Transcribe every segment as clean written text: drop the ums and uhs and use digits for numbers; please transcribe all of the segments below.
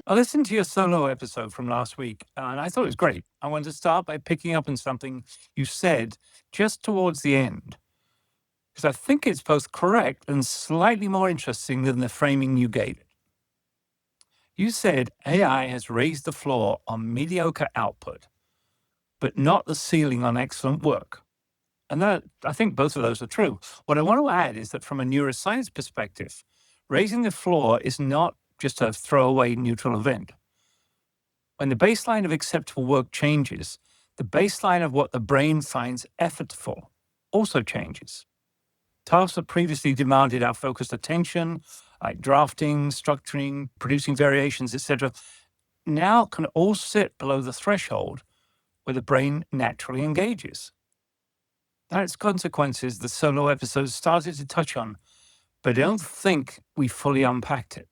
I listened to your solo episode from last week and I thought it was great. I wanted to start by picking up on something you said just towards the end, because I think it's both correct and slightly more interesting than the framing you gave it. You said AI has raised the floor on mediocre output, but not the ceiling on excellent work. And that, I think both of those are true. What I want to add is that from a neuroscience perspective, raising the floor is not just a throwaway neutral event. When the baseline of acceptable work changes, the baseline of what the brain finds effortful also changes. Tasks that previously demanded our focused attention, like drafting, structuring, producing variations, etc., now can all sit below the threshold where the brain naturally engages. That's consequences the solo episode started to touch on, but I don't think we fully unpacked it.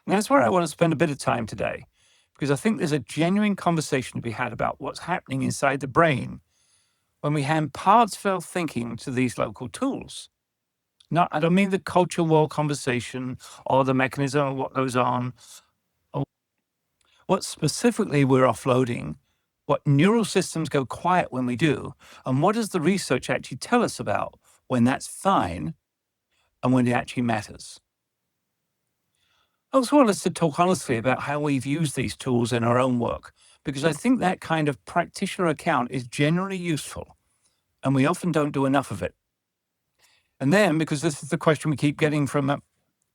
And that's where I want to spend a bit of time today, because I think there's a genuine conversation to be had about what's happening inside the brain when we hand parts-felt thinking to these local tools. I don't mean the culture war conversation or the mechanism of what goes on, or what specifically we're offloading, what neural systems go quiet when we do, and what does the research actually tell us about when that's fine and when it actually matters. I also want us to talk honestly about how we've used these tools in our own work, because I think that kind of practitioner account is generally useful, and we often don't do enough of it. And then, because this is the question we keep getting from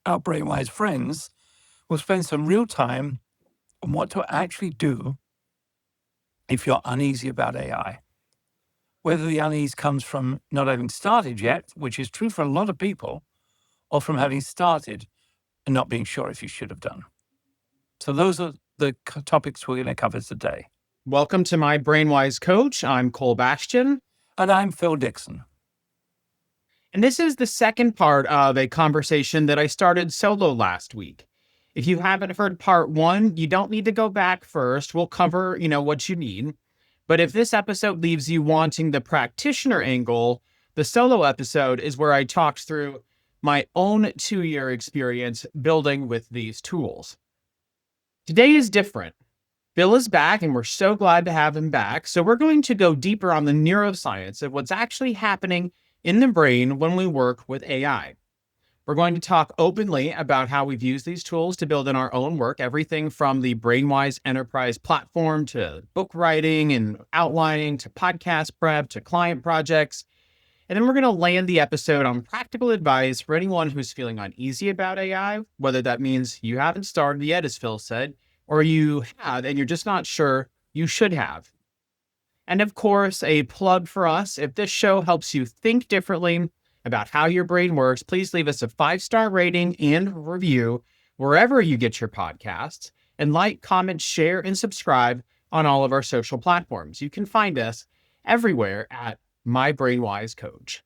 our BrainWise friends, we'll spend some real time on what to actually do if you're uneasy about AI. Whether the unease comes from not having started yet, which is true for a lot of people, or from having started and not being sure if you should have done. So those are the topics we're going to cover today. Welcome to my BrainWise coach. I'm Cole Bastian. And I'm Phil Dixon. And this is the second part of a conversation that I started solo last week. If you haven't heard part one, you don't need to go back first. We'll cover, what you need. But if this episode leaves you wanting the practitioner angle, the solo episode is where I talked through my own 2-year experience building with these tools. Today is different. Bill is back, and we're so glad to have him back. So we're going to go deeper on the neuroscience of what's actually happening in the brain when we work with AI. We're going to talk openly about how we've used these tools to build in our own work, everything from the BrainWise enterprise platform to book writing and outlining to podcast prep to client projects. And then we're going to land the episode on practical advice for anyone who's feeling uneasy about AI, whether that means you haven't started yet, as Phil said, or you have and you're just not sure you should have. And of course, a plug for us. If this show helps you think differently about how your brain works, please leave us a 5-star rating and review wherever you get your podcasts, and like, comment, share, and subscribe on all of our social platforms. You can find us everywhere at My BrainWise Coach.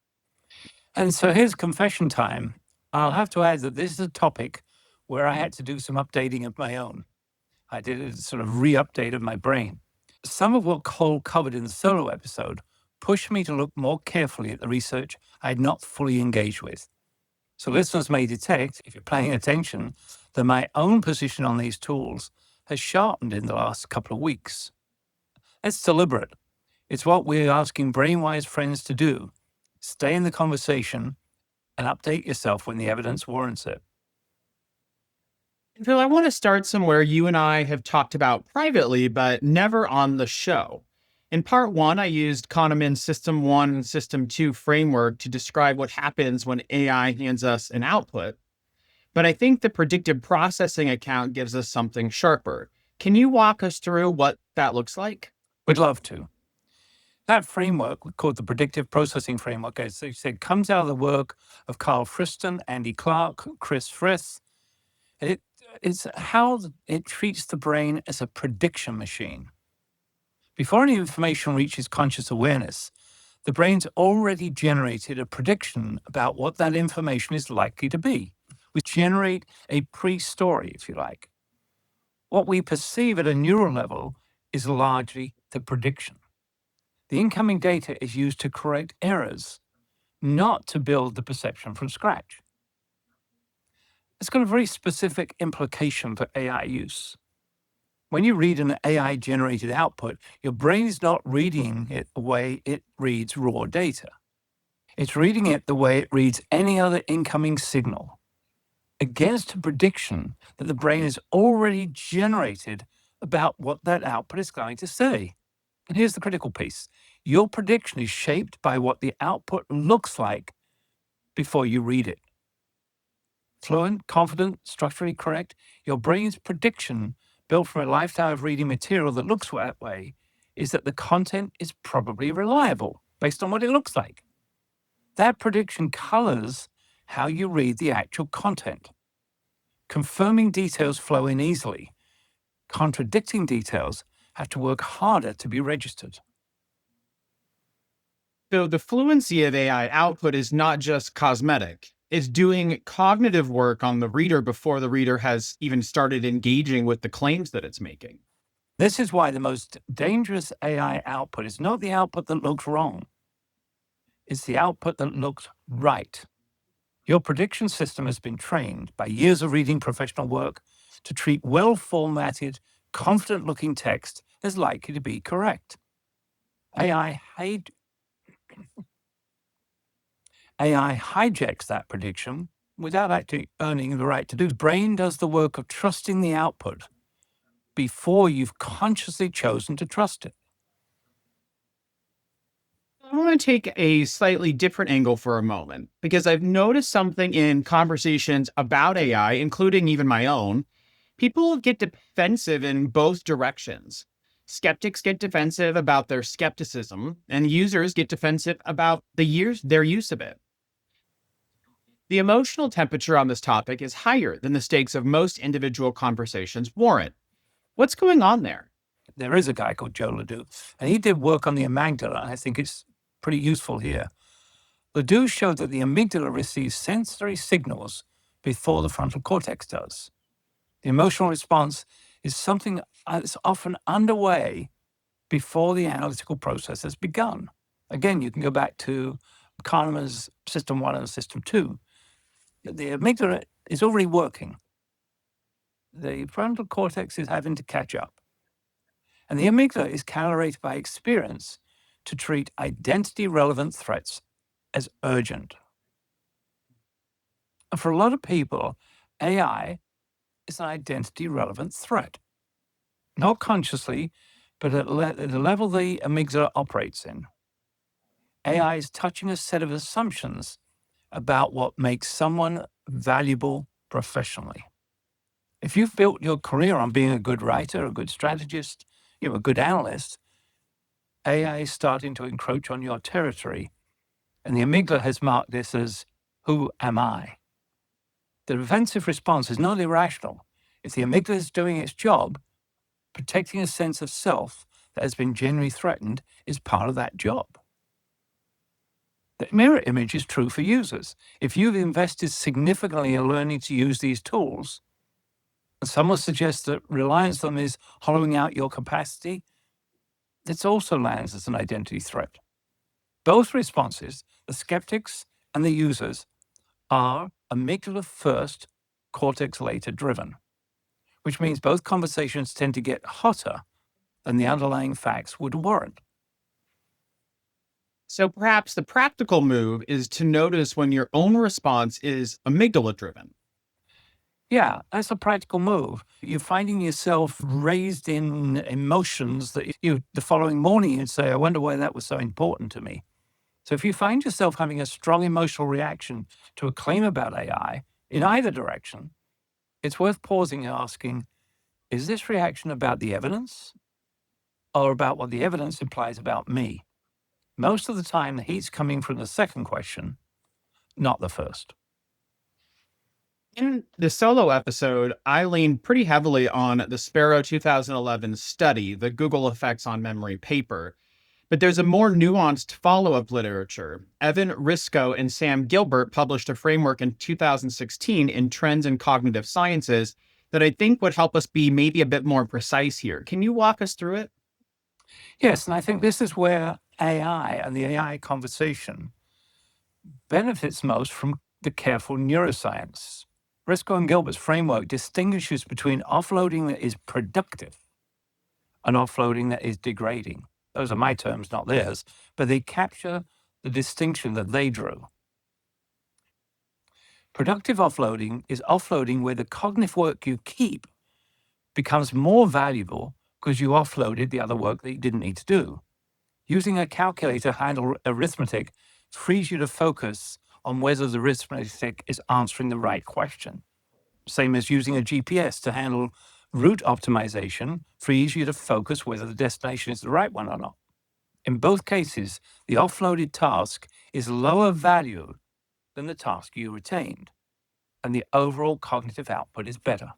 And so here's confession time. I'll have to add that this is a topic where I had to do some updating of my own. I did a sort of re-update of my brain. Some of what Cole covered in the solo episode pushed me to look more carefully at the research I had not fully engaged with. So listeners may detect, if you're paying attention, that my own position on these tools has sharpened in the last couple of weeks. It's deliberate. It's what we're asking BrainWise friends to do. Stay in the conversation and update yourself when the evidence warrants it. Phil, I want to start somewhere you and I have talked about privately, but never on the show. In part one, I used Kahneman's System 1 and System 2 framework to describe what happens when AI hands us an output. But I think the predictive processing account gives us something sharper. Can you walk us through what that looks like? We'd love to. That framework, called the Predictive Processing Framework, as I said, comes out of the work of Karl Friston, Andy Clark, Chris Frith. It's how it treats the brain as a prediction machine. Before any information reaches conscious awareness, the brain's already generated a prediction about what that information is likely to be. We generate a pre-story, if you like. What we perceive at a neural level is largely the prediction. The incoming data is used to correct errors, not to build the perception from scratch. It's got a very specific implication for AI use. When you read an AI-generated output, your brain is not reading it the way it reads raw data. It's reading it the way it reads any other incoming signal, against a prediction that the brain has already generated about what that output is going to say. And here's the critical piece. Your prediction is shaped by what the output looks like before you read it. Fluent, confident, structurally correct, your brain's prediction, built from a lifetime of reading material that looks that way, is that the content is probably reliable based on what it looks like. That prediction colors how you read the actual content. Confirming details flow in easily. Contradicting details have to work harder to be registered. So the fluency of AI output is not just cosmetic. It's doing cognitive work on the reader before the reader has even started engaging with the claims that it's making. This is why the most dangerous AI output is not the output that looks wrong. It's the output that looks right. Your prediction system has been trained by years of reading professional work to treat well-formatted, confident-looking text as likely to be correct. AI hijacks that prediction without actually earning the right to do. The brain does the work of trusting the output before you've consciously chosen to trust it. I want to take a slightly different angle for a moment because I've noticed something in conversations about AI, including even my own. People get defensive in both directions. Skeptics get defensive about their skepticism, and users get defensive about their use of it. The emotional temperature on this topic is higher than the stakes of most individual conversations warrant. What's going on there? There is a guy called Joe LeDoux, and he did work on the amygdala. I think it's pretty useful here. LeDoux showed that the amygdala receives sensory signals before the frontal cortex does. The emotional response is something that's often underway before the analytical process has begun. Again, you can go back to Kahneman's System 1 and System 2. The amygdala is already working. The frontal cortex is having to catch up. And the amygdala is calibrated by experience to treat identity-relevant threats as urgent. And for a lot of people, AI is an identity-relevant threat. Not consciously, but at the level the amygdala operates in. AI is touching a set of assumptions about what makes someone valuable professionally. If you've built your career on being a good writer, a good strategist, a good analyst, AI is starting to encroach on your territory, and the amygdala has marked this as, who am I? The defensive response is not irrational. If the amygdala is doing its job, protecting a sense of self that has been genuinely threatened is part of that job. The mirror image is true for users. If you've invested significantly in learning to use these tools, and someone suggests that reliance on them is hollowing out your capacity, this also lands as an identity threat. Both responses, the skeptics and the users, are amygdala first, cortex later driven, which means both conversations tend to get hotter than the underlying facts would warrant. So perhaps the practical move is to notice when your own response is amygdala driven. Yeah, that's a practical move. You're finding yourself raised in emotions that the following morning you'd say, I wonder why that was so important to me. So if you find yourself having a strong emotional reaction to a claim about AI in either direction, it's worth pausing and asking, is this reaction about the evidence or about what the evidence implies about me? Most of the time, the heat's coming from the second question, not the first. In the solo episode, I leaned pretty heavily on the Sparrow 2011 study, the Google Effects on Memory paper. But there's a more nuanced follow-up literature. Risko and Sam Gilbert published a framework in 2016 in Trends in Cognitive Sciences that I think would help us be maybe a bit more precise here. Can you walk us through it? Yes, and I think this is where AI and the AI conversation benefits most from the careful neuroscience Risko and Gilbert's framework distinguishes between offloading that is productive and offloading that is degrading. Those are my terms, not theirs, but they capture the distinction that they drew. Productive offloading is offloading where the cognitive work you keep becomes more valuable because you offloaded the other work that you didn't need to do. Using a calculator to handle arithmetic frees you to focus on whether the arithmetic is answering the right question. Same as using a GPS to handle route optimization frees you to focus whether the destination is the right one or not. In both cases, the offloaded task is lower value than the task you retained, and the overall cognitive output is better.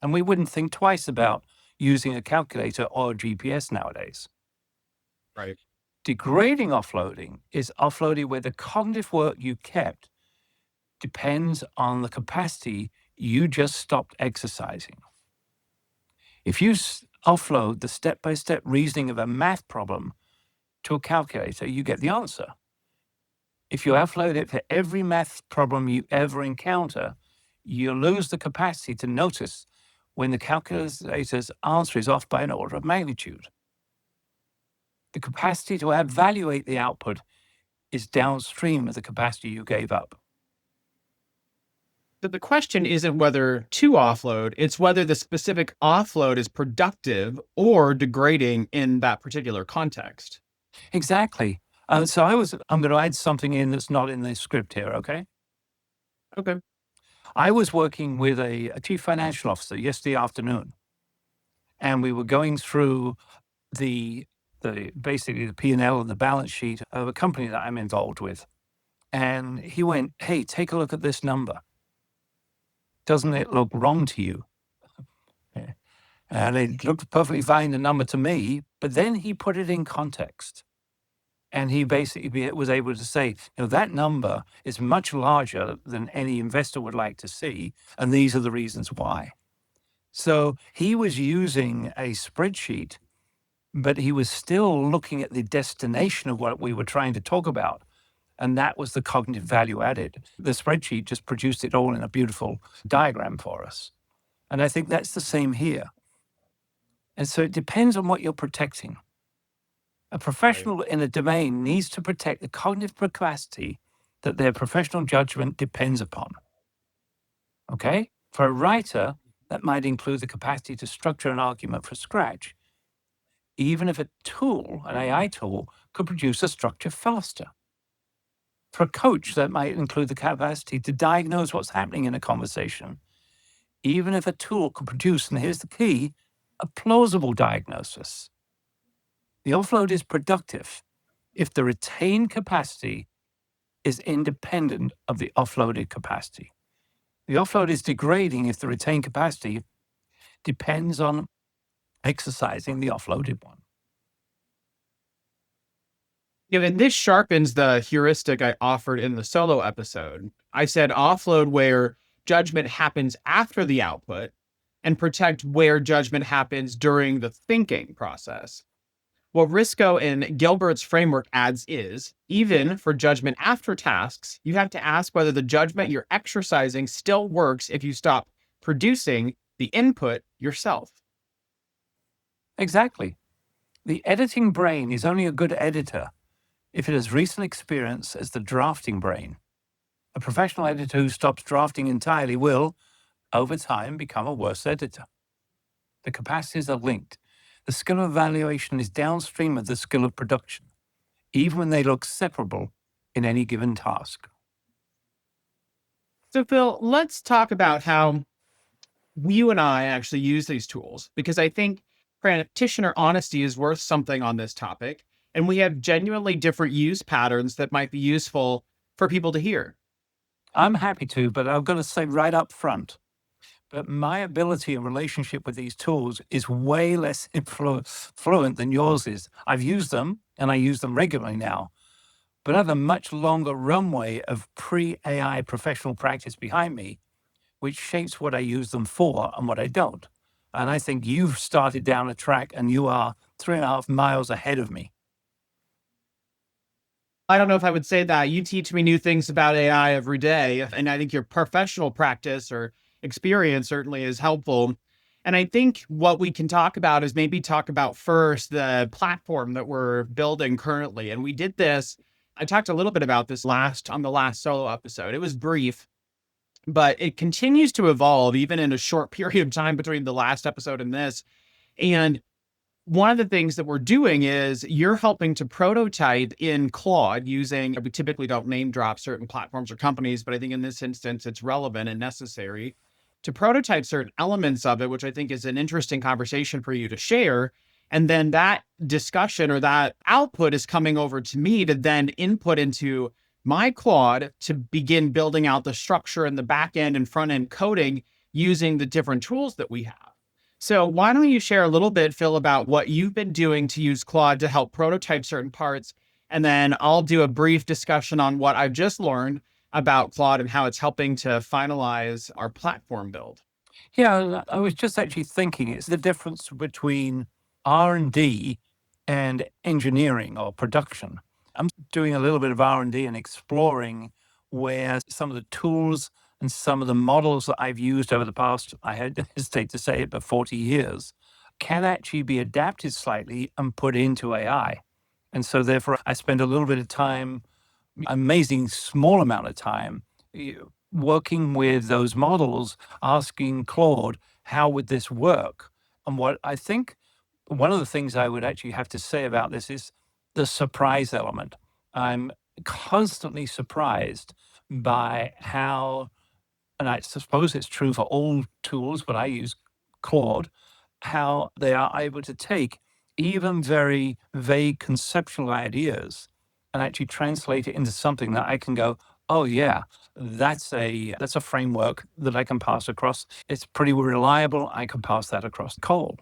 And we wouldn't think twice about using a calculator or a GPS nowadays. Right. Degrading offloading is offloading where the cognitive work you kept depends on the capacity you just stopped exercising. If you offload the step-by-step reasoning of a math problem to a calculator, you get the answer. If you offload it for every math problem you ever encounter, you lose the capacity to notice when the calculator's answer is off by an order of magnitude. The capacity to evaluate the output is downstream of the capacity you gave up. So the question isn't whether to offload, it's whether the specific offload is productive or degrading in that particular context. Exactly. I'm going to add something in that's not in the script here, okay? Okay. I was working with a chief financial officer yesterday afternoon, and we were going through basically the P&L and the balance sheet of a company that I'm involved with. And he went, "Hey, take a look at this number. Doesn't it look wrong to you?" And it looked perfectly fine, the number to me, but then he put it in context. And he basically was able to say, that number is much larger than any investor would like to see, and these are the reasons why. So he was using a spreadsheet, but he was still looking at the destination of what we were trying to talk about. And that was the cognitive value added. The spreadsheet just produced it all in a beautiful diagram for us. And I think that's the same here. And so it depends on what you're protecting. A professional in a domain needs to protect the cognitive capacity that their professional judgment depends upon. Okay? For a writer, that might include the capacity to structure an argument from scratch, even if a tool, an AI tool, could produce a structure faster. For a coach, that might include the capacity to diagnose what's happening in a conversation, even if a tool could produce, and here's the key, a plausible diagnosis. The offload is productive if the retained capacity is independent of the offloaded capacity. The offload is degrading if the retained capacity depends on exercising the offloaded one. And this sharpens the heuristic I offered in the solo episode. I said offload where judgment happens after the output and protect where judgment happens during the thinking process. What Risko and Gilbert's framework adds is, even for judgment after tasks, you have to ask whether the judgment you're exercising still works if you stop producing the input yourself. Exactly. The editing brain is only a good editor if it has recent experience as the drafting brain. A professional editor who stops drafting entirely will, over time, become a worse editor. The capacities are linked. The skill of evaluation is downstream of the skill of production, even when they look separable in any given task. So, Phil, let's talk about how you and I actually use these tools, because I think practitioner honesty is worth something on this topic. And we have genuinely different use patterns that might be useful for people to hear. I'm happy to, but I'm going to say right up front, but my ability and relationship with these tools is way less fluent than yours is. I've used them, and I use them regularly now, but I have a much longer runway of pre-AI professional practice behind me, which shapes what I use them for and what I don't. And I think you've started down a track and you are 3.5 miles ahead of me. I don't know if I would say that. You teach me new things about AI every day. And I think your professional practice or experience certainly is helpful. And I think what we can talk about is maybe talk about first the platform that we're building currently. And we did this. I talked a little bit about this on the last solo episode. It was brief, but it continues to evolve even in a short period of time between the last episode and this. And one of the things that we're doing is you're helping to prototype in Claude using, we typically don't name drop certain platforms or companies, but I think in this instance, it's relevant and necessary to prototype certain elements of it, which I think is an interesting conversation for you to share. And then that discussion or that output is coming over to me to then input into my Claude to begin building out the structure and the back end and front end coding using the different tools that we have. So why don't you share a little bit, Phil, about what you've been doing to use Claude to help prototype certain parts? And then I'll do a brief discussion on what I've just learned about Claude and how it's helping to finalize our platform build. Yeah, I was just actually thinking it's the difference between R&D and engineering or production. I'm doing a little bit of R&D and exploring where some of the tools and some of the models that I've used over the past, I hesitate to say it, but 40 years, can actually be adapted slightly and put into AI. And so therefore, I spend a little bit of time, amazing small amount of time, working with those models, asking Claude, how would this work? And what I think one of the things I would actually have to say about this is the surprise element. I'm constantly surprised by how, and I suppose it's true for all tools, but I use Claude, how they are able to take even very vague conceptual ideas and actually translate it into something that I can go, oh yeah, that's a framework that I can pass across. It's pretty reliable. I can pass that across cold.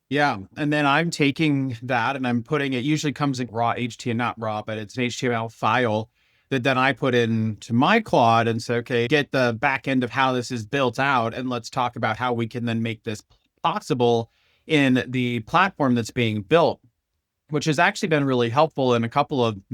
Yeah. And then I'm taking that and I'm putting it, usually comes in raw HTML, not raw, but it's an HTML file that then I put into my Claude and say, okay, get the back end of how this is built out. And let's talk about how we can then make this possible in the platform that's being built, which has actually been really helpful in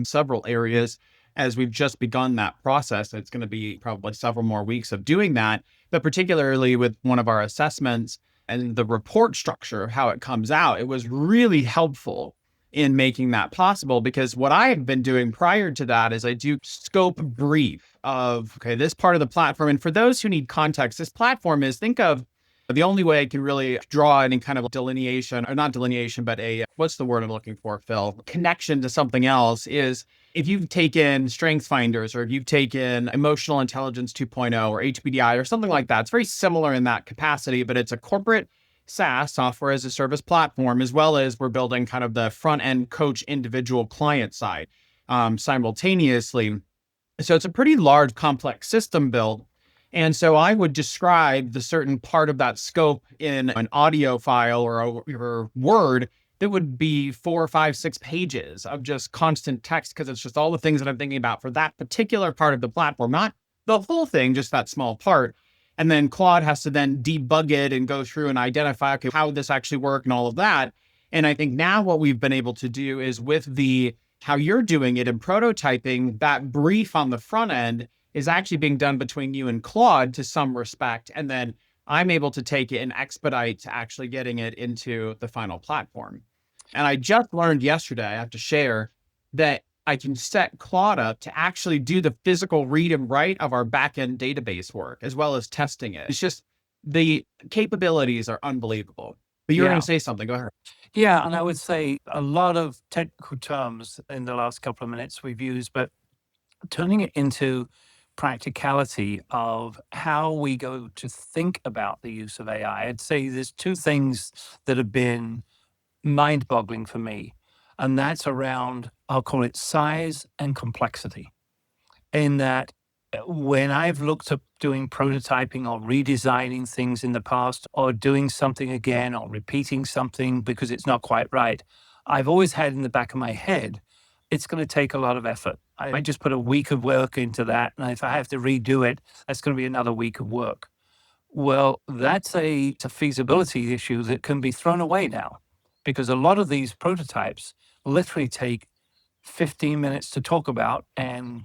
several areas as we've just begun that process. It's going to be probably several more weeks of doing that, but particularly with one of our assessments and the report structure of how it comes out, it was really helpful in making that possible, because what I have been doing prior to that is I do scope brief of, okay, this part of the platform. And for those who need context, this platform is, think of the only way I can really draw any kind of delineation, or not delineation, but what's the word I'm looking for, Phil? Connection to something else is if you've taken Strengths Finders or if you've taken Emotional Intelligence 2.0 or HBDI or something like that. It's very similar in that capacity, but it's a corporate SaaS, software as a service platform, as well as we're building kind of the front end coach individual client side simultaneously. So it's a pretty large, complex system build. And so I would describe the certain part of that scope in an audio file or Word that would be 4, 5, 6 pages of just constant text, because it's just all the things that I'm thinking about for that particular part of the platform, not the whole thing, just that small part. And then Claude has to then debug it and go through and identify, okay, how would this actually work and all of that. And I think now what we've been able to do is with how you're doing it and prototyping, that brief on the front end is actually being done between you and Claude to some respect. And then I'm able to take it and expedite to actually getting it into the final platform. And I just learned yesterday, I have to share, that I can set Claude up to actually do the physical read and write of our backend database work, as well as testing it. It's just, the capabilities are unbelievable. But you were going Yeah. to say something. Go ahead. Yeah, and I would say a lot of technical terms in the last couple of minutes we've used, but turning it into practicality of how we go to think about the use of AI, I'd say there's two things that have been mind-boggling for me, and that's around, I'll call it size and complexity. In that, when I've looked at doing prototyping or redesigning things in the past, or doing something again, or repeating something because it's not quite right, I've always had in the back of my head, it's going to take a lot of effort. I might just put a week of work into that, and if I have to redo it, that's going to be another week of work. Well, it's a feasibility issue that can be thrown away now, because a lot of these prototypes literally take 15 minutes to talk about and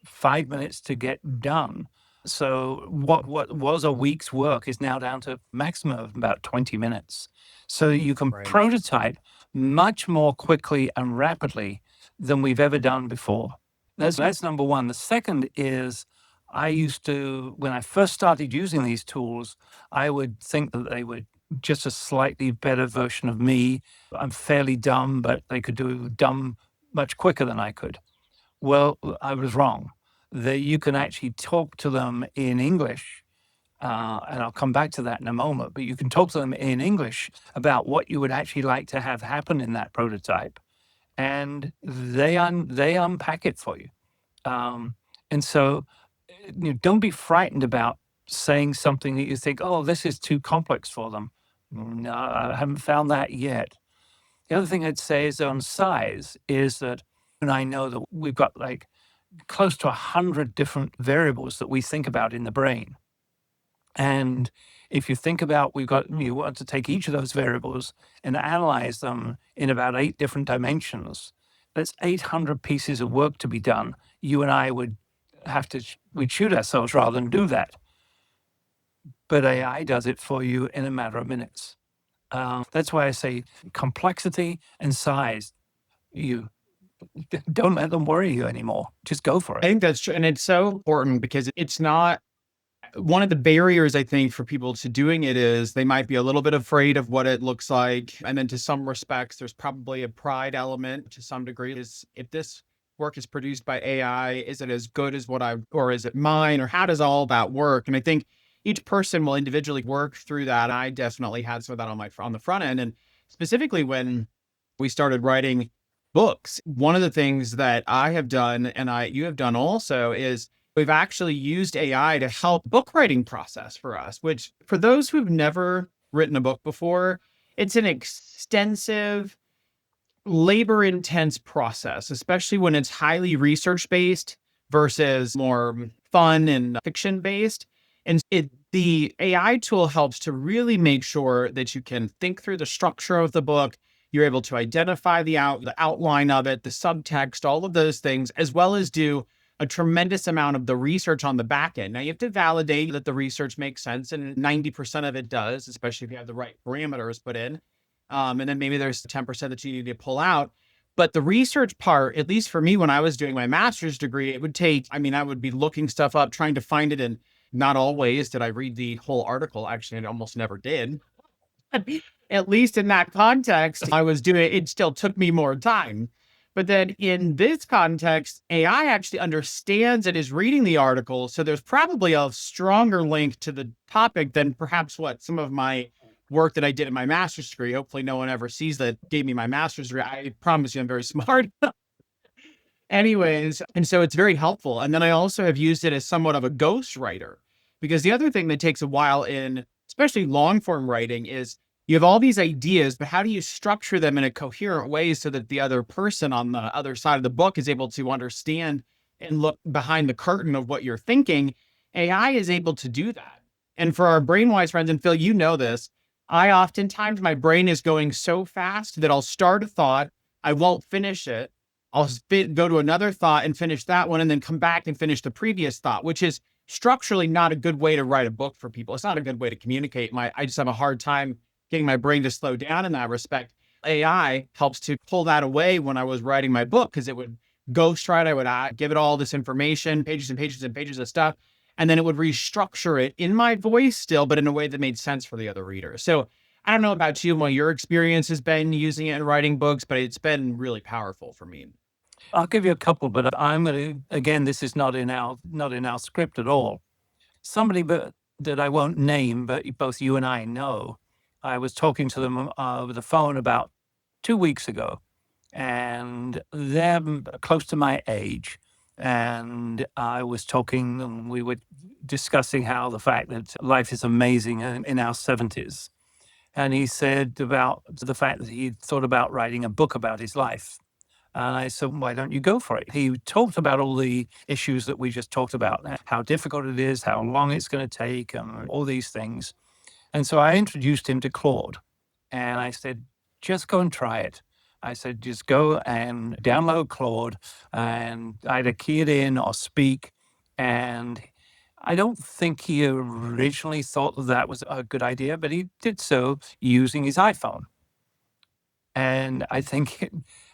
5 minutes to get done. So what was a week's work is now down to maximum of about 20 minutes. So you can Right. prototype much more quickly and rapidly than we've ever done before. That's number one. The second is I used to, when I first started using these tools, I would think that they were just a slightly better version of me. I'm fairly dumb, but they could do dumb much quicker than I could. Well, I was wrong. You can actually talk to them in English, and I'll come back to that in a moment, but you can talk to them in English about what you would actually like to have happen in that prototype, and they unpack it for you. And so, don't be frightened about saying something that you think, oh, this is too complex for them. No, I haven't found that yet. The other thing I'd say is on size is that, and I know that we've got like close to 100 different variables that we think about in the brain. And if you think about, you want to take each of those variables and analyze them in about 8 different dimensions. That's 800 pieces of work to be done. You and I would have to, we'd shoot ourselves rather than do that. But AI does it for you in a matter of minutes. That's why I say complexity and size, you don't let them worry you anymore. Just go for I it. think that's true. And it's so important because it's not one of the barriers, I think, for people to doing it is they might be a little bit afraid of what it looks like. And then to some respects, there's probably a pride element to some degree. Is if this work is produced by AI, is it as good as or is it mine? Or how does all that work? And I think each person will individually work through that. I definitely had some of that on the front end. And specifically when we started writing books, one of the things that I have done and you have done also is we've actually used AI to help book writing process for us, which for those who've never written a book before, it's an extensive, labor intense process, especially when it's highly research based versus more fun and fiction based. And the AI tool helps to really make sure that you can think through the structure of the book. You're able to identify the outline of it, the subtext, all of those things, as well as do a tremendous amount of the research on the back end. Now you have to validate that the research makes sense, and 90% of it does, especially if you have the right parameters put in. And then maybe there's 10% that you need to pull out. But the research part, at least for me, when I was doing my master's degree, it would take, I would be looking stuff up, trying to find it. And not always did I read the whole article. Actually, I almost never did. At least in that context, it still took me more time. But then in this context, AI actually understands and is reading the article. So there's probably a stronger link to the topic than perhaps what some of my work that I did in my master's degree. Hopefully no one ever sees that gave me my master's degree. I promise you I'm very smart. Anyways, and so it's very helpful. And then I also have used it as somewhat of a ghostwriter, because the other thing that takes a while in, especially long form writing, is you have all these ideas, but how do you structure them in a coherent way so that the other person on the other side of the book is able to understand and look behind the curtain of what you're thinking? AI is able to do that. And for our BrainWise friends, and Phil, you know this, oftentimes my brain is going so fast that I'll start a thought, I won't finish it. I'll go to another thought and finish that one, and then come back and finish the previous thought, which is structurally not a good way to write a book for people. It's not a good way to communicate. I just have a hard time getting my brain to slow down in that respect. AI helps to pull that away when I was writing my book, because it would ghostwrite. I would give it all this information, pages and pages and pages of stuff, and then it would restructure it in my voice still, but in a way that made sense for the other reader. So I don't know about you, what your experience has been using it in writing books, but it's been really powerful for me. I'll give you a couple, but I'm going to, again, this is not in our script at all. Somebody that I won't name, but both you and I know, I was talking to them over the phone about 2 weeks ago, and they're close to my age. And I was talking, and we were discussing how the fact that life is amazing in our 70s. And he said about the fact that he thought about writing a book about his life. And I said, why don't you go for it? He talked about all the issues that we just talked about, how difficult it is, how long it's going to take, and all these things. And so I introduced him to Claude. And I said, just go and try it. I said, just go and download Claude and either key it in or speak. And I don't think he originally thought that that was a good idea, but he did so using his iPhone. And I think,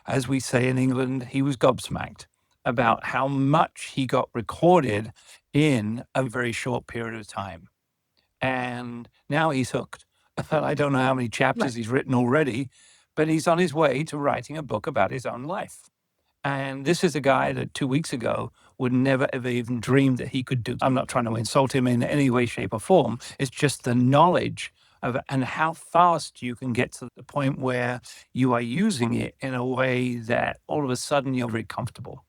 as we say in England, he was gobsmacked about how much he got recorded in a very short period of time. And now he's hooked. I don't know how many chapters he's written already, but he's on his way to writing a book about his own life. And this is a guy that 2 weeks ago would never have even dreamed that he could do. I'm not trying to insult him in any way, shape, or form. It's just the knowledge of and how fast you can get to the point where you are using it in a way that all of a sudden you're very comfortable.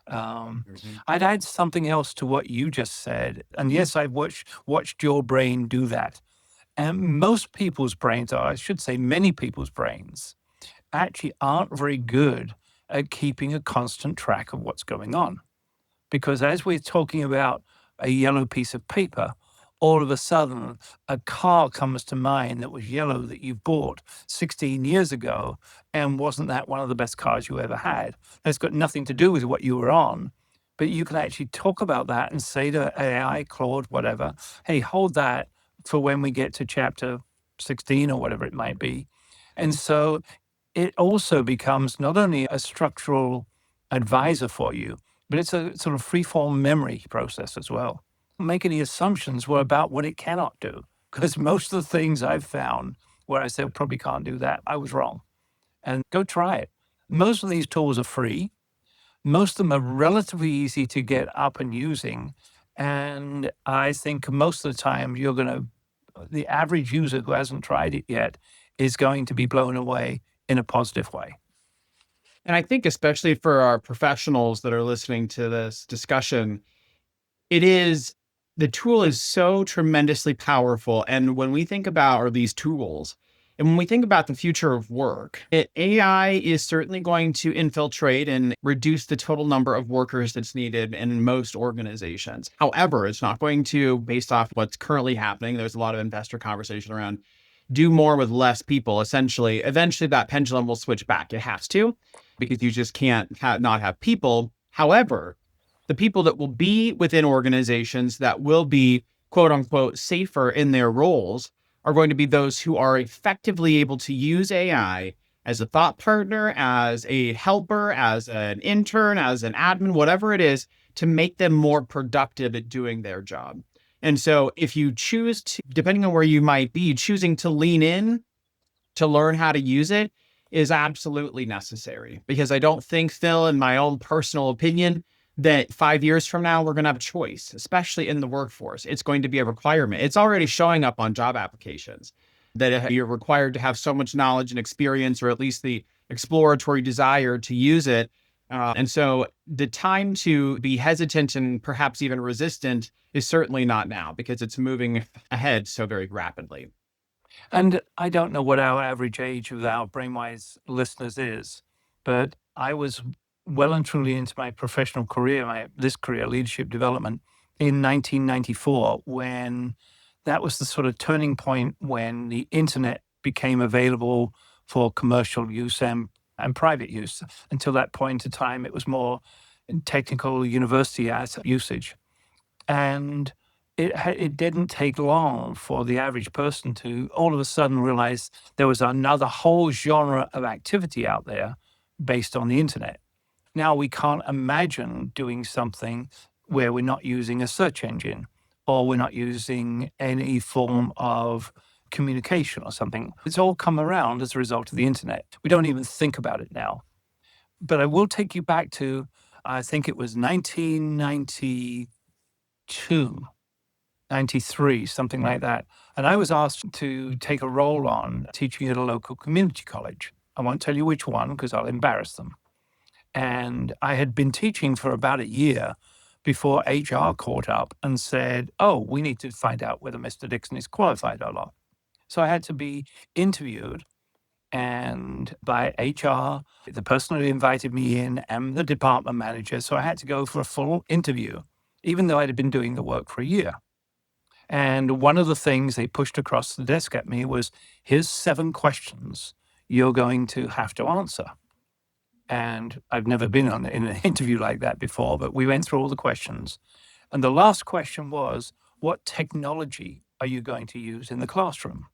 I'd add something else to what you just said. And yes, I've watched your brain do that. And most people's brains, or I should say many people's brains, actually aren't very good at keeping a constant track of what's going on. Because as we're talking about a yellow piece of paper, all of a sudden a car comes to mind that was yellow that you bought 16 years ago, and wasn't that one of the best cars you ever had? It's got nothing to do with what you were on, but you can actually talk about that and say to AI, Claude, whatever, hey, hold that for when we get to chapter 16 or whatever it might be. And so it also becomes not only a structural advisor for you, but it's a sort of free-form memory process as well. Make any assumptions were about what it cannot do, because most of the things I've found where I said probably can't do that, I was wrong. And go try it. Most of these tools are free. Most of them are relatively easy to get up and using. And I think most of the time the average user who hasn't tried it yet is going to be blown away in a positive way. And I think especially for our professionals that are listening to this discussion, the tool is so tremendously powerful. And when we think about, or these tools, and when we think about the future of work, AI is certainly going to infiltrate and reduce the total number of workers that's needed in most organizations. However, it's not going to, based off what's currently happening, there's a lot of investor conversation around do more with less people. Essentially, eventually that pendulum will switch back. It has to, because you just can't not have people. However, the people that will be within organizations that will be quote unquote safer in their roles are going to be those who are effectively able to use AI as a thought partner, as a helper, as an intern, as an admin, whatever it is, to make them more productive at doing their job. And so if you choose to, depending on where you might be, choosing to lean in to learn how to use it is absolutely necessary, because I don't think, Phil, in my own personal opinion, that 5 years from now, we're going to have a choice, especially in the workforce. It's going to be a requirement. It's already showing up on job applications that you're required to have so much knowledge and experience, or at least the exploratory desire to use it. And so the time to be hesitant and perhaps even resistant is certainly not now, because it's moving ahead so very rapidly. And I don't know what our average age of our BrainWise listeners is, but I was well and truly into my professional career, this career, leadership development, in 1994, when that was the sort of turning point when the internet became available for commercial use and private use. Until that point in time, it was more in technical university usage. And it didn't take long for the average person to all of a sudden realize there was another whole genre of activity out there based on the internet. Now we can't imagine doing something where we're not using a search engine, or we're not using any form of communication or something. It's all come around as a result of the internet. We don't even think about it now. But I will take you back to, I think it was 1992. 93, something like that. And I was asked to take a role on teaching at a local community college. I won't tell you which one because I'll embarrass them. And I had been teaching for about a year before HR caught up and said, oh, we need to find out whether Mr. Dixon is qualified or not. So I had to be interviewed and by HR, the person who invited me in, and the department manager. So I had to go for a full interview, even though I'd been doing the work for a year. And one of the things they pushed across the desk at me was, here's 7 questions you're going to have to answer. And I've never been in an interview like that before, but we went through all the questions. And the last question was, what technology are you going to use in the classroom?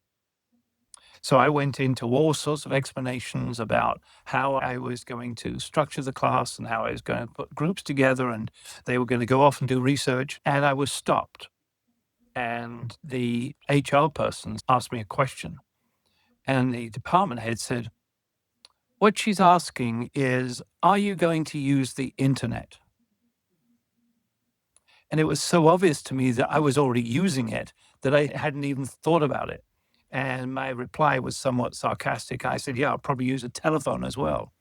So I went into all sorts of explanations about how I was going to structure the class and how I was going to put groups together and they were going to go off and do research. And I was stopped. And the HR person asked me a question. And the department head said, what she's asking is, are you going to use the internet? And it was so obvious to me that I was already using it that I hadn't even thought about it. And my reply was somewhat sarcastic. I said, yeah, I'll probably use a telephone as well.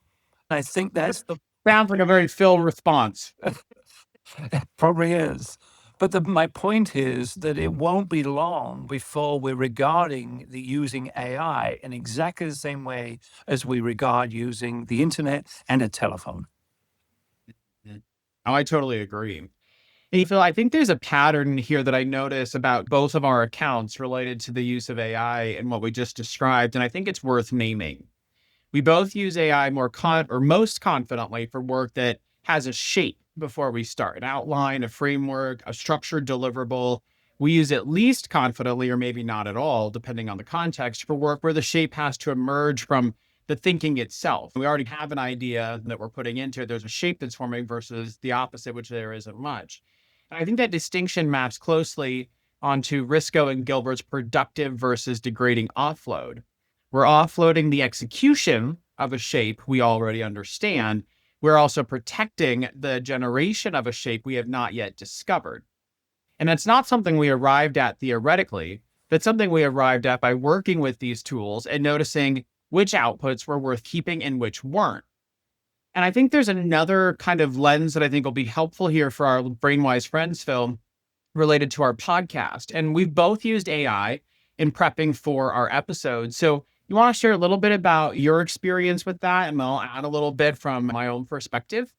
And I think that's the Sounds like a very Phil response. it probably is. But my point is that it won't be long before we're regarding the using AI in exactly the same way as we regard using the internet and a telephone. Oh, I totally agree. And Phil, I think there's a pattern here that I notice about both of our accounts related to the use of AI and what we just described, and I think it's worth naming. We both use AI most confidently for work that has a shape before we start, an outline, a framework, a structured deliverable. We use at least confidently, or maybe not at all, depending on the context, for work where the shape has to emerge from the thinking itself. We already have an idea that we're putting into it. There's a shape that's forming versus the opposite, which there isn't much. And I think that distinction maps closely onto Risko and Gilbert's productive versus degrading offload. We're offloading the execution of a shape we already understand. We're also protecting the generation of a shape we have not yet discovered. And that's not something we arrived at theoretically. That's something we arrived at by working with these tools and noticing which outputs were worth keeping and which weren't. And I think there's another kind of lens that I think will be helpful here for our BrainWise friends, Phil, related to our podcast. And we've both used AI in prepping for our episodes. So you want to share a little bit about your experience with that, and I'll add a little bit from my own perspective?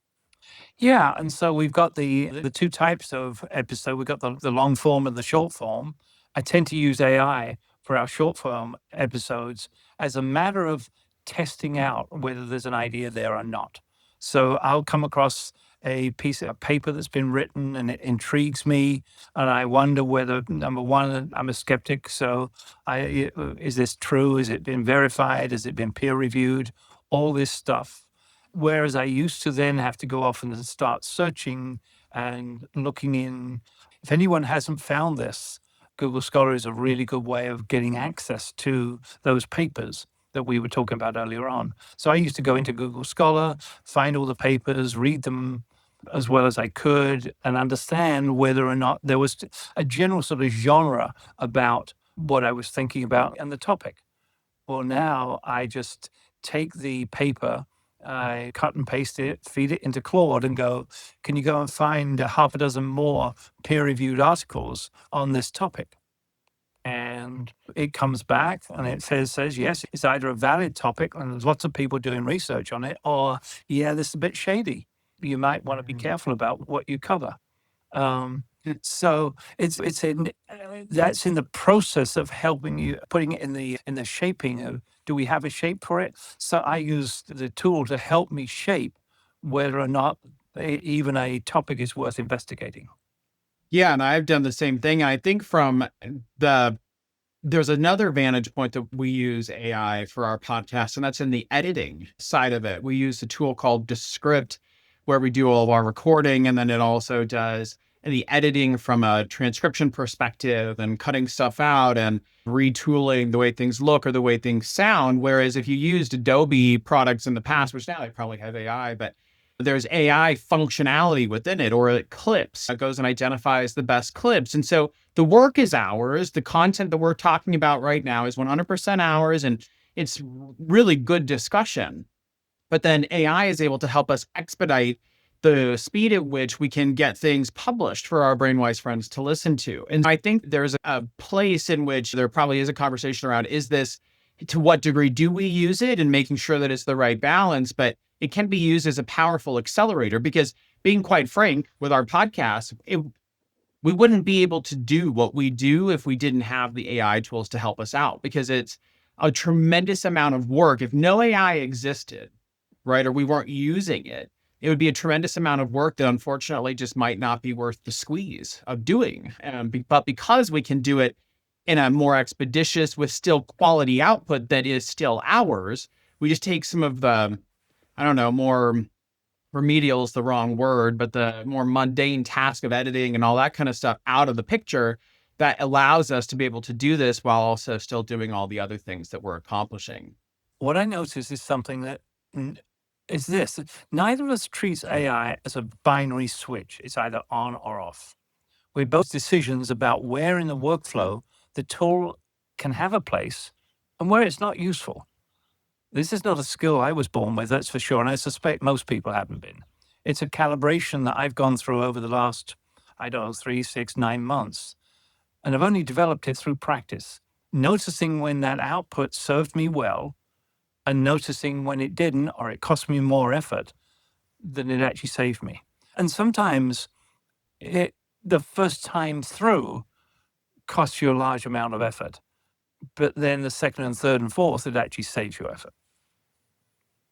Yeah, and so we've got the two types of episode. We've got the long form and the short form. I tend to use AI for our short form episodes as a matter of testing out whether there's an idea there or not. So I'll come across a piece of paper that's been written and it intrigues me, and I wonder whether, number one, I'm a skeptic. So is this true? Has it been verified? Has it been peer reviewed? All this stuff. Whereas I used to then have to go off and start searching and looking in. If anyone hasn't found this, Google Scholar is a really good way of getting access to those papers that we were talking about earlier on. So I used to go into Google Scholar, find all the papers, read them as well as I could, and understand whether or not there was a general sort of genre about what I was thinking about and the topic. Well, now I just take the paper, I cut and paste it, feed it into Claude and go, can you go and find a half a dozen more peer-reviewed articles on this topic? And it comes back and it says, yes, it's either a valid topic and there's lots of people doing research on it, or, yeah, this is a bit shady. You might want to be careful about what you cover. So it's in that's in the process of helping you, putting it in the shaping of, do we have a shape for it? So I use the tool to help me shape whether or not even a topic is worth investigating. Yeah, and I've done the same thing. I think there's another vantage point that we use AI for our podcast, and that's in the editing side of it. We use a tool called Descript, where we do all of our recording, and then it also does the editing from a transcription perspective and cutting stuff out and retooling the way things look or the way things sound. Whereas if you used Adobe products in the past, which now they probably have AI, but there's AI functionality within it, or it clips. It goes and identifies the best clips. And so the work is ours. The content that we're talking about right now is 100% ours, and it's really good discussion. But then AI is able to help us expedite the speed at which we can get things published for our BrainWise friends to listen to. And I think there's a place in which there probably is a conversation around, is this, to what degree do we use it, and making sure that it's the right balance? But it can be used as a powerful accelerator, because being quite frank with our podcast, we wouldn't be able to do what we do if we didn't have the AI tools to help us out, because it's a tremendous amount of work. If no AI existed, right? Or we weren't using it, it would be a tremendous amount of work that unfortunately just might not be worth the squeeze of doing. But because we can do it in a more expeditious with still quality output that is still ours, we just take some of the, I don't know, more remedial is the wrong word, but the more mundane task of editing and all that kind of stuff out of the picture that allows us to be able to do this while also still doing all the other things that we're accomplishing. What I notice is something that is this. Neither of us treats AI as a binary switch. It's either on or off. We both decisions about where in the workflow the tool can have a place and where it's not useful. This is not a skill I was born with, that's for sure, and I suspect most people haven't been. It's a calibration that I've gone through over the last, I don't know, 3, 6, 9 months, and I've only developed it through practice, noticing when that output served me well and noticing when it didn't or it cost me more effort than it actually saved me. And sometimes the first time through costs you a large amount of effort, but then the second and third and fourth, it actually saves you effort.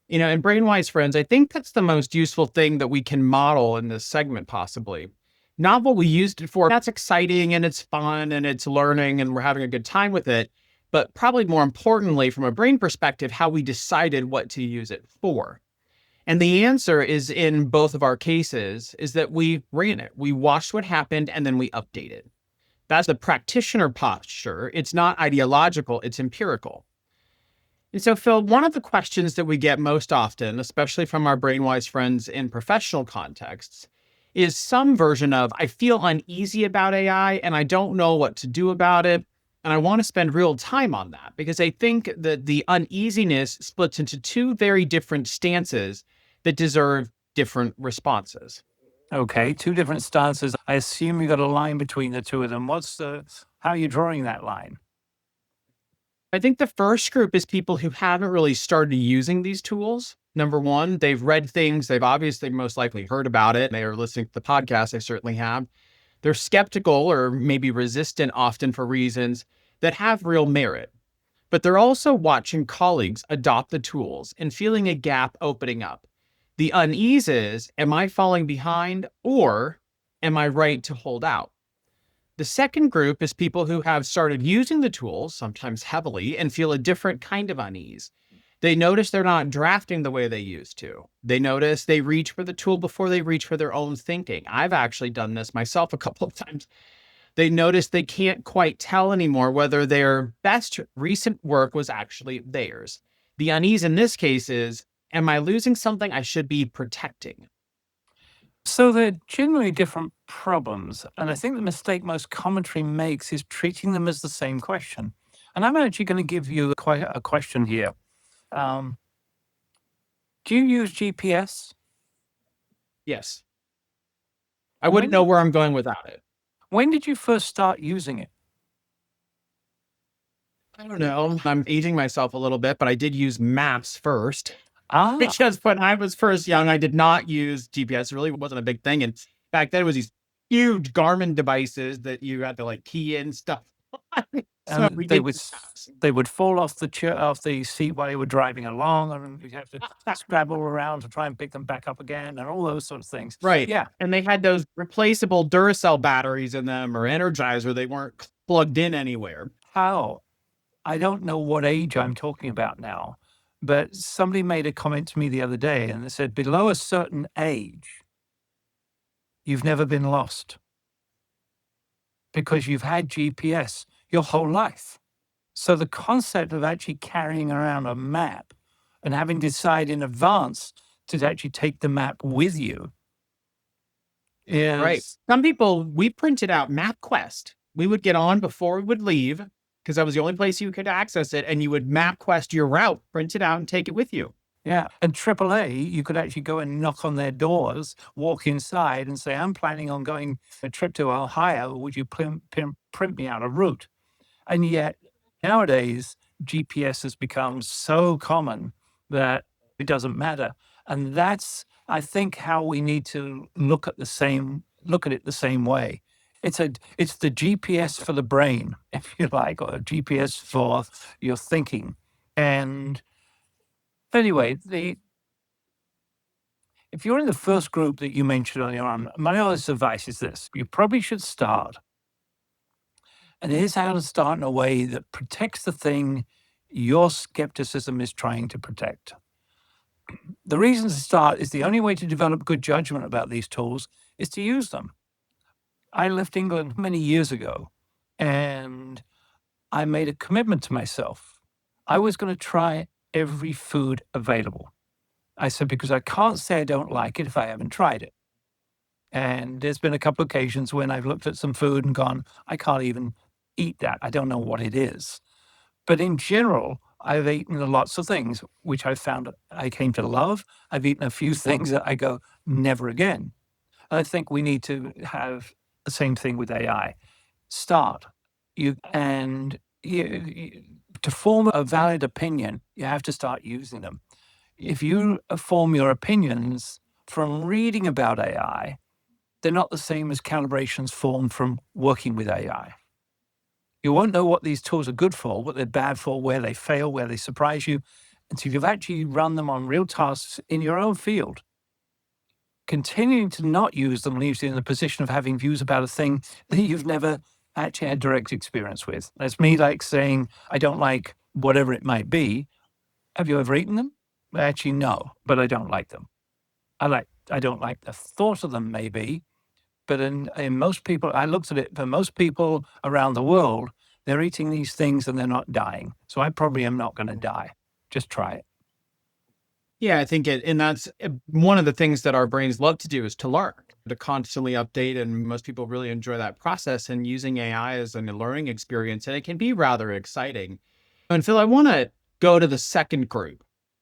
And BrainWise friends, I think that's the most useful thing that we can model in this segment, possibly. Not what we used it for. That's exciting and it's fun and it's learning and we're having a good time with it. But probably more importantly, from a brain perspective, how we decided what to use it for. And the answer is in both of our cases is that we ran it. We watched what happened and then we updated. That's the practitioner posture. It's not ideological, it's empirical. And so, Phil, one of the questions that we get most often, especially from our BrainWise friends in professional contexts, is some version of, I feel uneasy about AI and I don't know what to do about it. And I want to spend real time on that because I think that the uneasiness splits into two very different stances that deserve different responses. Okay, two different stances. I assume you got a line between the two of them. How are you drawing that line? I think the first group is people who haven't really started using these tools. Number one, they've read things. They've obviously most likely heard about it. They are listening to the podcast. I certainly have. They're skeptical or maybe resistant often for reasons that have real merit. But they're also watching colleagues adopt the tools and feeling a gap opening up. The unease is, am I falling behind or am I right to hold out? The second group is people who have started using the tools, sometimes heavily, and feel a different kind of unease. They notice they're not drafting the way they used to. They notice they reach for the tool before they reach for their own thinking. I've actually done this myself a couple of times. They notice they can't quite tell anymore whether their best recent work was actually theirs. The unease in this case is, am I losing something I should be protecting? So they're generally different problems. And I think the mistake most commentary makes is treating them as the same question. And I'm actually going to give you quite a question here. Do you use GPS? Yes. I wouldn't know where I'm going without it. When did you first start using it? I don't know. I'm aging myself a little bit, but I did use maps first. Ah, Because when I was first young, I did not use GPS. It really wasn't a big thing. And back then it was these huge Garmin devices that you had to key in stuff. So and they would fall off the seat while you were driving along, and you'd have to scrabble around to try and pick them back up again, and all those sort of things. Right. Yeah. And they had those replaceable Duracell batteries in them or Energizer. They weren't plugged in anywhere. How? I don't know what age I'm talking about now, but somebody made a comment to me the other day, and they said, below a certain age, you've never been lost because you've had GPS your whole life. So the concept of actually carrying around a map and having to decide in advance to actually take the map with you is Right. Some people, we printed out MapQuest. We would get on before we would leave because that was the only place you could access it. And you would MapQuest your route, print it out and take it with you. Yeah. And AAA, you could actually go and knock on their doors, walk inside and say, I'm planning on going a trip to Ohio. Would you print me out a route? And yet nowadays, GPS has become so common that it doesn't matter. And that's, I think, how we need to look at it the same way. It's the GPS for the brain, if you like, or a GPS for your thinking. And anyway, If you're in the first group that you mentioned earlier on, my honest advice is this: you probably should start. And here's how to start in a way that protects the thing your skepticism is trying to protect. The reason to start is the only way to develop good judgment about these tools is to use them. I left England many years ago, and I made a commitment to myself. I was going to try every food available. I said, because I can't say I don't like it if I haven't tried it. And there's been a couple of occasions when I've looked at some food and gone, I can't even eat that. I don't know what it is. But in general, I've eaten lots of things which I found I came to love. I've eaten a few things that I go, never again. I think we need to have the same thing with AI. Start. To form a valid opinion, you have to start using them. If you form your opinions from reading about AI, they're not the same as calibrations formed from working with AI. You won't know what these tools are good for, what they're bad for, where they fail, where they surprise you, until you've actually run them on real tasks in your own field. Continuing to not use them leaves you in the position of having views about a thing that you've never actually had direct experience with. That's me like saying, I don't like whatever it might be. Have you ever eaten them? Actually, no, but I don't like them. I don't like the thought of them, maybe, but in most people, I looked at it, for most people around the world, they're eating these things and they're not dying. So I probably am not going to die. Just try it. Yeah, I think and that's one of the things that our brains love to do is to learn, to constantly update. And most people really enjoy that process and using AI as a learning experience. And it can be rather exciting. And Phil, I want to go to the second group.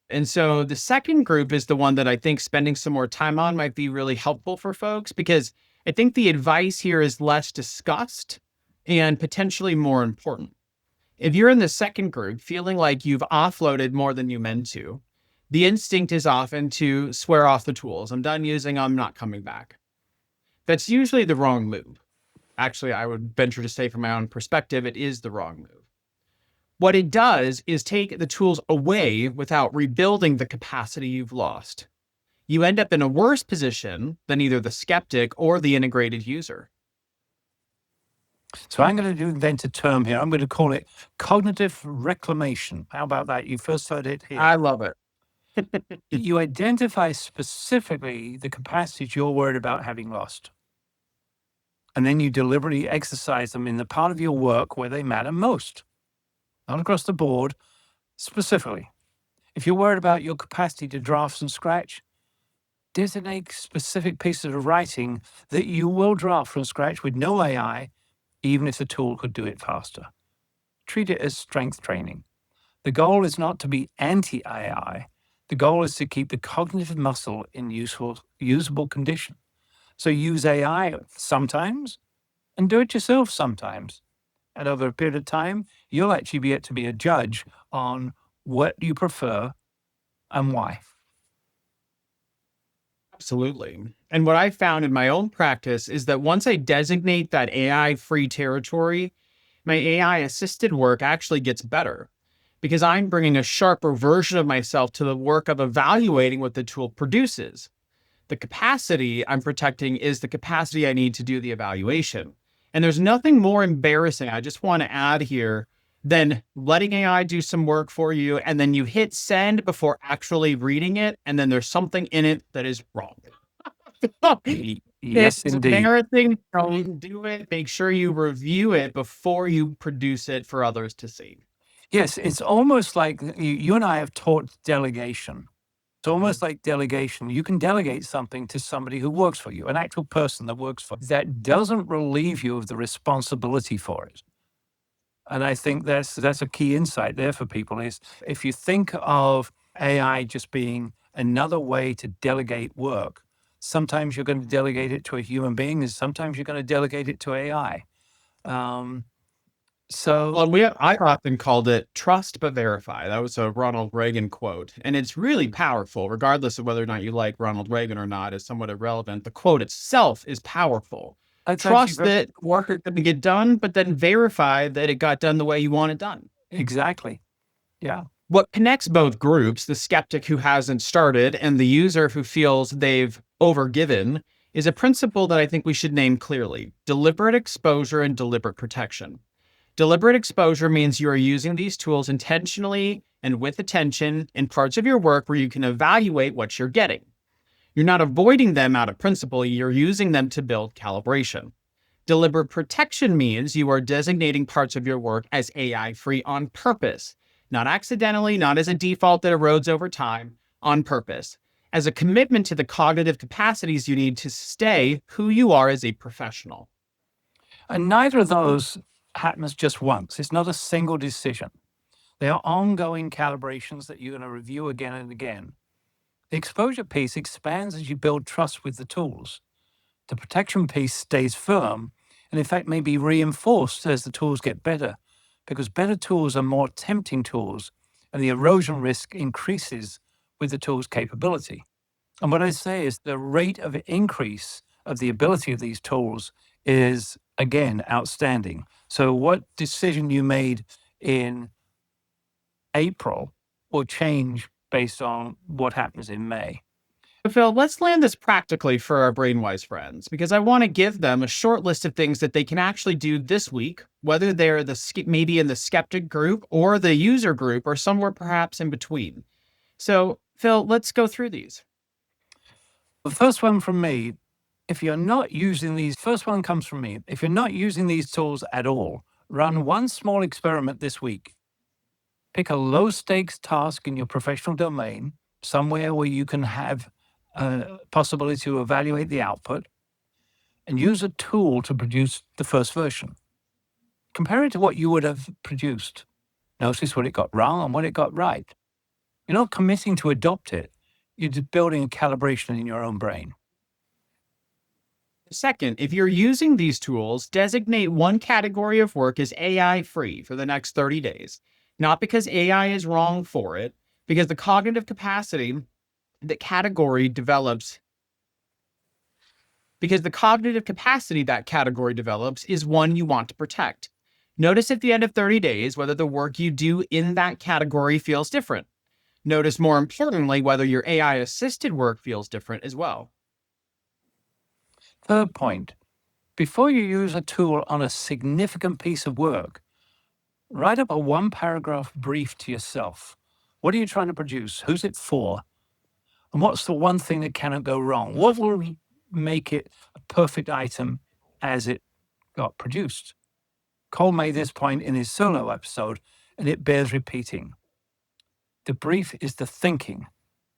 And so the second group is the one that I think spending some more time on might be really helpful for folks, because I think the advice here is less discussed and potentially more important. If you're in the second group feeling like you've offloaded more than you meant to, the instinct is often to swear off the tools. I'm done using them, I'm not coming back. That's usually the wrong move. Actually, I would venture to say from my own perspective, it is the wrong move. What it does is take the tools away without rebuilding the capacity you've lost. You end up in a worse position than either the skeptic or the integrated user. So I'm going to invent a term here. I'm going to call it cognitive reclamation. How about that? You first heard it here. I love it. You identify specifically the capacities you're worried about having lost. And then you deliberately exercise them in the part of your work where they matter most. Not across the board, specifically. If you're worried about your capacity to draft from scratch, designate specific pieces of writing that you will draft from scratch with no AI, even if the tool could do it faster. Treat it as strength training. The goal is not to be anti-AI. The goal is to keep the cognitive muscle in usable condition. So use AI sometimes and do it yourself sometimes. And over a period of time, you'll actually be able to be a judge on what you prefer and why. Absolutely. And what I found in my own practice is that once I designate that AI-free territory, my AI-assisted work actually gets better, because I'm bringing a sharper version of myself to the work of evaluating what the tool produces. The capacity I'm protecting is the capacity I need to do the evaluation. And there's nothing more embarrassing, I just want to add here, than letting AI do some work for you, and then you hit send before actually reading it, and then there's something in it that is wrong. Yes, It's indeed. embarrassing. Don't do it. Make sure you review it before you produce it for others to see. Yes, it's almost like you and I have taught delegation. It's almost like delegation. You can delegate something to somebody who works for you, an actual person that works for you. That doesn't relieve you of the responsibility for it. And I think that's a key insight there for people is if you think of AI just being another way to delegate work, sometimes you're going to delegate it to a human being and sometimes you're going to delegate it to AI. Well, I often called it trust but verify. That was a Ronald Reagan quote. And it's really powerful, regardless of whether or not you like Ronald Reagan or not, is somewhat irrelevant. The quote itself is powerful. Trust that work is going to get done, but then verify that it got done the way you want it done. Exactly. Yeah. What connects both groups, the skeptic who hasn't started and the user who feels they've overgiven, is a principle that I think we should name clearly: deliberate exposure and deliberate protection. Deliberate exposure means you are using these tools intentionally and with attention in parts of your work where you can evaluate what you're getting. You're not avoiding them out of principle, you're using them to build calibration. Deliberate protection means you are designating parts of your work as AI free on purpose, not accidentally, not as a default that erodes over time, on purpose, as a commitment to the cognitive capacities you need to stay who you are as a professional. And neither of those happens just once. It's not a single decision. They are ongoing calibrations that you're going to review again and again. The exposure piece expands as you build trust with the tools. The protection piece stays firm and, in fact, may be reinforced as the tools get better, because better tools are more tempting tools and the erosion risk increases with the tool's capability. And what I say is the rate of increase of the ability of these tools is, again, outstanding. So what decision you made in April will change based on what happens in May. So, Phil, let's land this practically for our BrainWise friends, because I want to give them a short list of things that they can actually do this week, whether they're maybe in the skeptic group or the user group or somewhere perhaps in between. So, Phil, let's go through these. The first one from me, if you're not using these, first one comes from me. If you're not using these tools at all, run one small experiment this week. Pick a low stakes task in your professional domain, somewhere where you can have a possibility to evaluate the output, and use a tool to produce the first version. Compare it to what you would have produced. Notice what it got wrong and what it got right. You're not committing to adopt it. You're just building a calibration in your own brain. Second, if you're using these tools, designate one category of work as AI free for the next 30 days. Not because AI is wrong for it, because the cognitive capacity that category develops is one you want to protect. Notice at the end of 30 days whether the work you do in that category feels different. Notice, more importantly, whether your AI assisted work feels different as well. Third point, before you use a tool on a significant piece of work, write up a one-paragraph brief to yourself. What are you trying to produce? Who's it for? And what's the one thing that cannot go wrong? What will make it a perfect item as it got produced? Cole made this point in his solo episode, and it bears repeating. The brief is the thinking.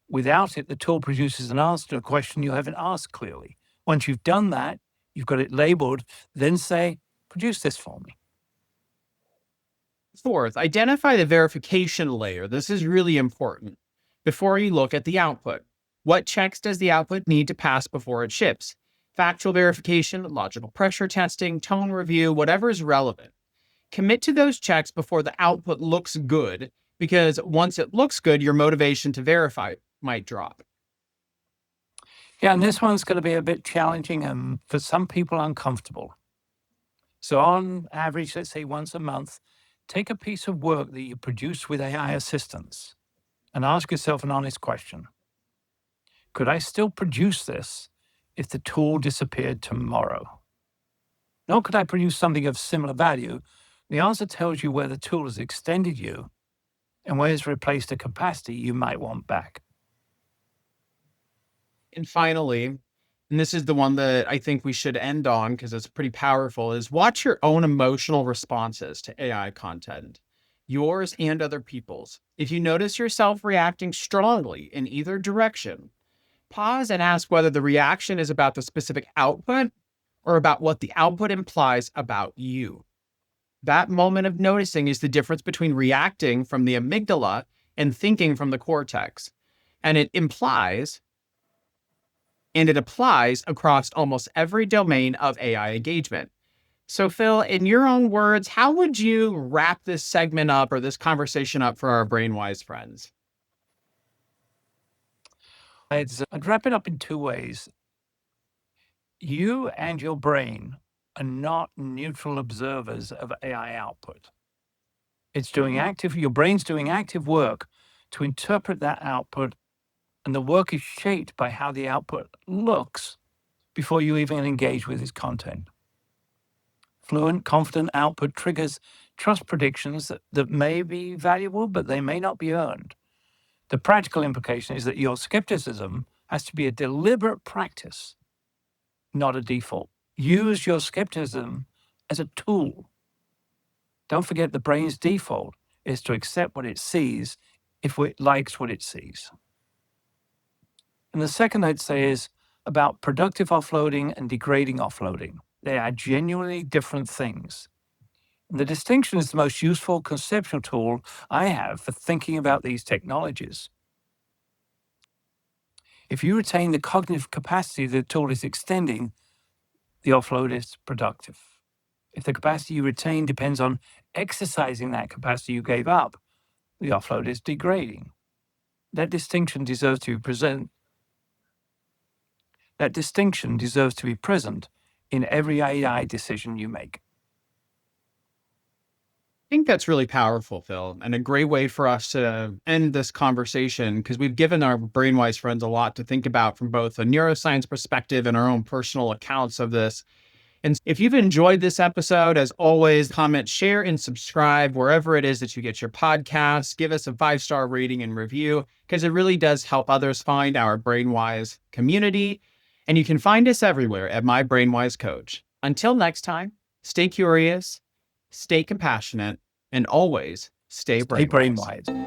Without it, the tool produces an answer to a question you haven't asked clearly. Once you've done that, you've got it labeled, then say, produce this for me. Fourth, identify the verification layer. This is really important. Before you look at the output, what checks does the output need to pass before it ships? Factual verification, logical pressure testing, tone review, whatever is relevant. Commit to those checks before the output looks good, because once it looks good, your motivation to verify might drop. Yeah, and this one's going to be a bit challenging and for some people uncomfortable. So on average, let's say once a month, take a piece of work that you produce with AI assistance and ask yourself an honest question. Could I still produce this if the tool disappeared tomorrow? Nor could I produce something of similar value. The answer tells you where the tool has extended you and where it's replaced a capacity you might want back. And finally, and this is the one that I think we should end on because it's pretty powerful, is watch your own emotional responses to AI content, yours and other people's. If you notice yourself reacting strongly in either direction, pause and ask whether the reaction is about the specific output or about what the output implies about you. That moment of noticing is the difference between reacting from the amygdala and thinking from the cortex. And it applies across almost every domain of AI engagement. So, Phil, in your own words, how would you wrap this segment up or this conversation up for our BrainWise friends? I'd wrap it up in two ways. You and your brain are not neutral observers of AI output. Your brain's doing active work to interpret that output, and the work is shaped by how the output looks before you even engage with its content. Fluent, confident output triggers trust predictions that may be valuable, but they may not be earned. The practical implication is that your skepticism has to be a deliberate practice, not a default. Use your skepticism as a tool. Don't forget the brain's default is to accept what it sees if it likes what it sees. And the second I'd say is about productive offloading and degrading offloading. They are genuinely different things. And the distinction is the most useful conceptual tool I have for thinking about these technologies. If you retain the cognitive capacity the tool is extending, the offload is productive. If the capacity you retain depends on exercising that capacity you gave up, the offload is degrading. That distinction deserves to be present. That distinction deserves to be present in every AI decision you make. I think that's really powerful, Phil, and a great way for us to end this conversation, because we've given our BrainWise friends a lot to think about from both a neuroscience perspective and our own personal accounts of this. And if you've enjoyed this episode, as always, comment, share, and subscribe wherever it is that you get your podcasts. Give us a 5-star rating and review, because it really does help others find our BrainWise community. And you can find us everywhere at My BrainWise Coach. Until next time, stay curious, stay compassionate, and always stay brainwise.